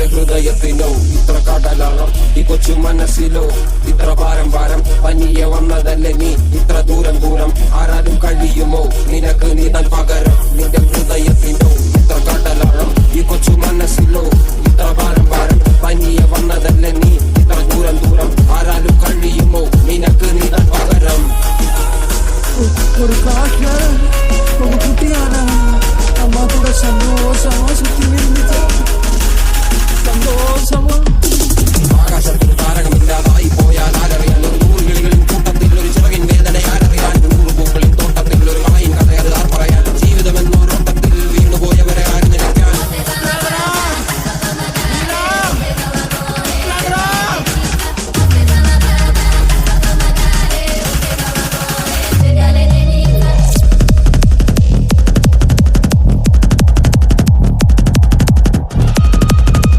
നിന്റെ ഹൃദയത്തിനോ ഇത്ര കടലാളം ഈ കൊച്ചു മനസ്സിലോ ഇത്ര ഭാരം പനിയെ വന്നതല്ലേ നീ ഇത്ര ദൂരം ആരാലും കഴിയുമോ നിനക്ക് നീ തൻ പകരം നിന്റെ ഹൃദയത്തിനോ ഇത്ര കടലാളം ഈ കൊച്ചു മനസ്സിലോ